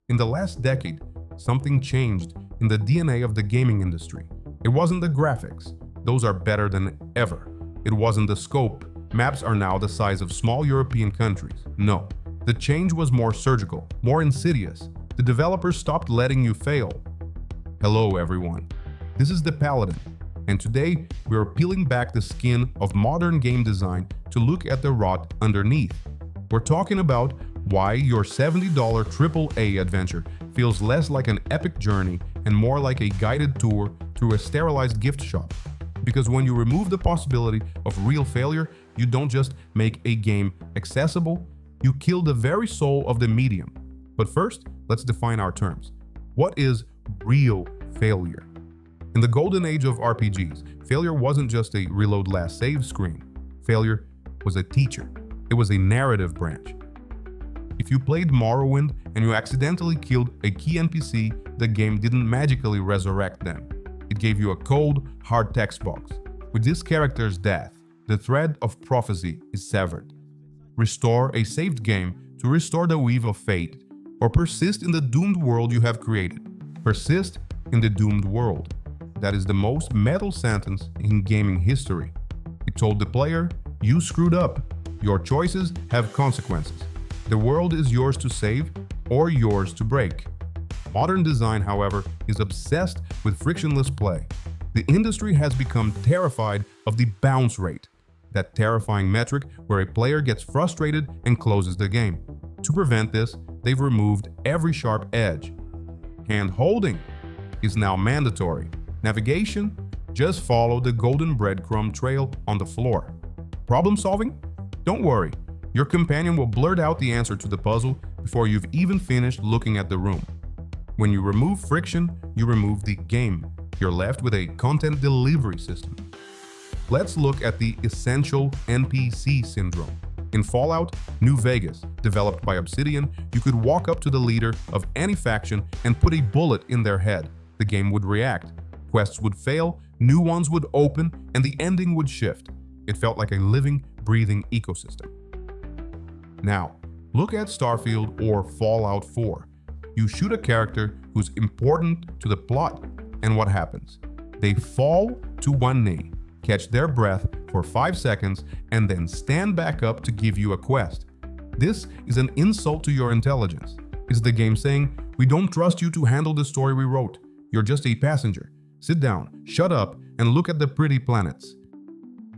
In the last decade, something changed in the DNA of the gaming industry. It wasn't the graphics, those are better than ever. It wasn't the scope, maps are now the size of small European countries. No, the change was more surgical, more insidious. The developers stopped letting you fail. Hello everyone, this is the Paladin, and today we are peeling back the skin of modern game design to look at the rot underneath. We're talking about why your $70 AAA adventure feels less like an epic journey and more like a guided tour through a sterilized gift shop. Because when you remove the possibility of real failure, you don't just make a game accessible, you kill the very soul of the medium. But first, let's define our terms. What is real failure? In the golden age of RPGs, failure wasn't just a reload last save screen. Failure was a teacher. It was a narrative branch. If you played Morrowind and you accidentally killed a key NPC, the game didn't magically resurrect them. It gave you a cold, hard text box. With this character's death, the thread of prophecy is severed. Restore a saved game to restore the weave of fate, or persist in the doomed world you have created. Persist in the doomed world. That is the most metal sentence in gaming history. It told the player, you screwed up. Your choices have consequences. The world is yours to save or yours to break. Modern design, however, is obsessed with frictionless play. The industry has become terrified of the bounce rate, that terrifying metric where a player gets frustrated and closes the game. To prevent this, they've removed every sharp edge. Hand-holding is now mandatory. Navigation? Just follow the golden breadcrumb trail on the floor. Problem solving? Don't worry, your companion will blurt out the answer to the puzzle before you've even finished looking at the room. When you remove friction, you remove the game. You're left with a content delivery system. Let's look at the essential NPC syndrome. In Fallout New Vegas, developed by Obsidian, you could walk up to the leader of any faction and put a bullet in their head. The game would react. Quests would fail, new ones would open, and the ending would shift. It felt like a living, breathing ecosystem. Now, look at Starfield or Fallout 4. You shoot a character who's important to the plot, and what happens? They fall to one knee, catch their breath for 5 seconds, and then stand back up to give you a quest. This is an insult to your intelligence. It's the game saying, we don't trust you to handle the story we wrote. You're just a passenger. Sit down, shut up, and look at the pretty planets.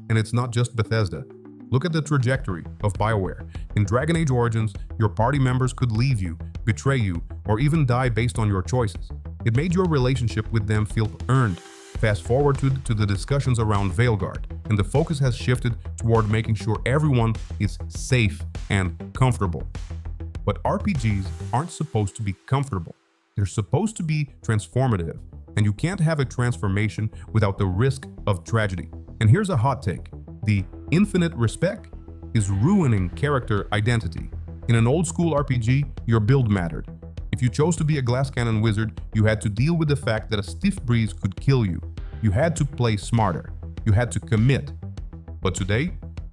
And it's not just Bethesda. Look at the trajectory of BioWare. In Dragon Age Origins, your party members could leave you, betray you, or even die based on your choices. It made your relationship with them feel earned. Fast forward to the discussions around Veilguard, and the focus has shifted toward making sure everyone is safe and comfortable. But RPGs aren't supposed to be comfortable. They're supposed to be transformative, and you can't have a transformation without the risk of tragedy. And here's a hot take. The infinite respect is ruining character identity. In an old-school RPG, your build mattered. If you chose to be a glass cannon wizard, you had to deal with the fact that a stiff breeze could kill you. You had to play smarter. You had to commit. But today,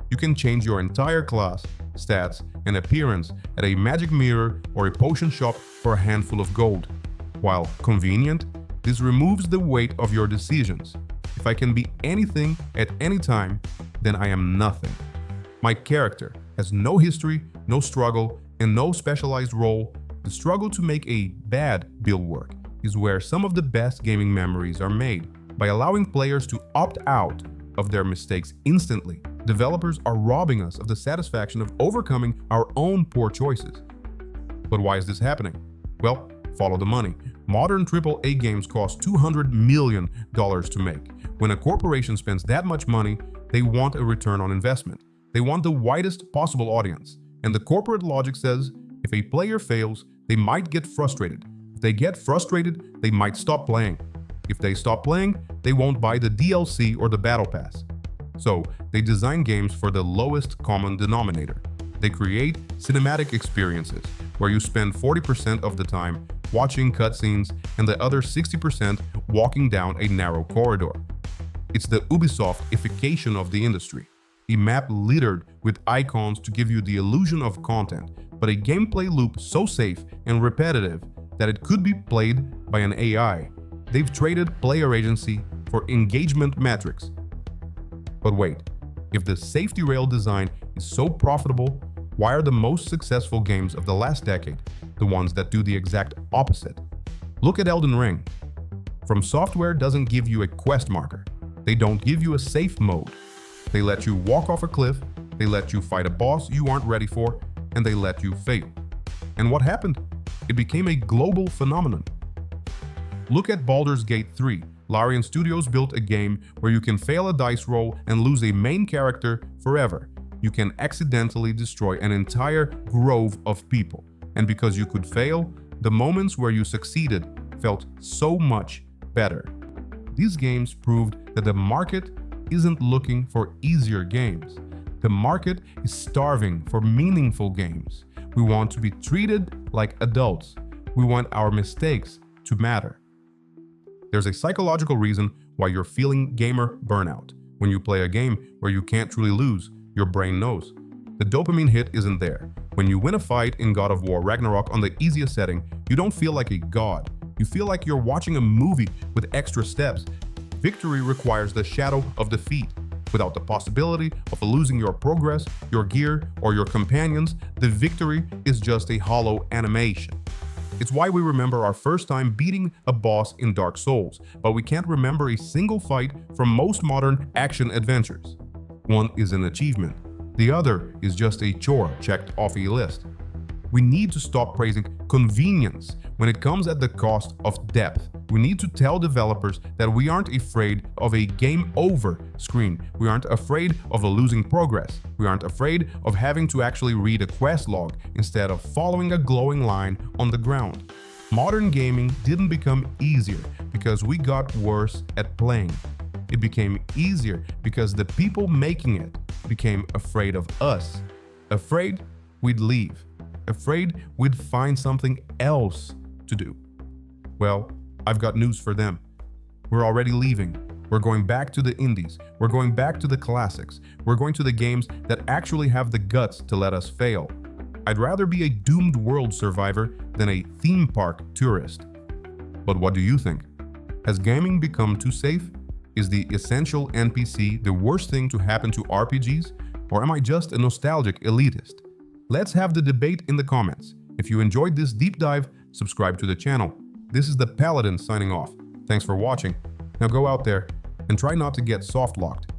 you can change your entire class, stats, and appearance at a magic mirror or a potion shop for a handful of gold. While convenient, this removes the weight of your decisions. If I can be anything at any time, then I am nothing. My character has no history, no struggle, and no specialized role. The struggle to make a bad build work is where some of the best gaming memories are made. By allowing players to opt out of their mistakes instantly, developers are robbing us of the satisfaction of overcoming our own poor choices. But why is this happening? Well, follow the money. Modern AAA games cost $200 million to make. When a corporation spends that much money, they want a return on investment. They want the widest possible audience. And the corporate logic says, if a player fails, they might get frustrated. If they get frustrated, they might stop playing. If they stop playing, they won't buy the DLC or the Battle Pass. So, they design games for the lowest common denominator. They create cinematic experiences, where you spend 40% of the time watching cutscenes and the other 60% walking down a narrow corridor. It's the Ubisoft-ification of the industry. A map littered with icons to give you the illusion of content, but a gameplay loop so safe and repetitive that it could be played by an AI. They've traded player agency for engagement metrics. But wait, if the safety rail design is so profitable, why are the most successful games of the last decade the ones that do the exact opposite? Look at Elden Ring. From Software doesn't give you a quest marker. They don't give you a safe mode. They let you walk off a cliff, they let you fight a boss you aren't ready for, and they let you fail. And what happened? It became a global phenomenon. Look at Baldur's Gate 3. Larian Studios built a game where you can fail a dice roll and lose a main character forever. You can accidentally destroy an entire grove of people. And because you could fail, the moments where you succeeded felt so much better. These games proved that the market isn't looking for easier games. The market is starving for meaningful games. We want to be treated like adults. We want our mistakes to matter. There's a psychological reason why you're feeling gamer burnout. When you play a game where you can't truly lose, your brain knows. The dopamine hit isn't there. When you win a fight in God of War Ragnarok on the easiest setting, you don't feel like a god. You feel like you're watching a movie with extra steps. Victory requires the shadow of defeat. Without the possibility of losing your progress, your gear, or your companions, the victory is just a hollow animation. It's why we remember our first time beating a boss in Dark Souls, but we can't remember a single fight from most modern action adventures. One is an achievement. The other is just a chore checked off a list. We need to stop praising convenience when it comes at the cost of depth. We need to tell developers that we aren't afraid of a game over screen. We aren't afraid of losing progress. We aren't afraid of having to actually read a quest log instead of following a glowing line on the ground. Modern gaming didn't become easier because we got worse at playing. It became easier because the people making it became afraid of us. Afraid we'd leave. Afraid we'd find something else to do. Well, I've got news for them. We're already leaving. We're going back to the indies. We're going back to the classics. We're going to the games that actually have the guts to let us fail. I'd rather be a doomed world survivor than a theme park tourist. But what do you think? Has gaming become too safe? Is the essential NPC the worst thing to happen to RPGs? Or am I just a nostalgic elitist? Let's have the debate in the comments. If you enjoyed this deep dive, subscribe to the channel. This is the Paladin signing off. Thanks for watching. Now go out there and try not to get soft locked.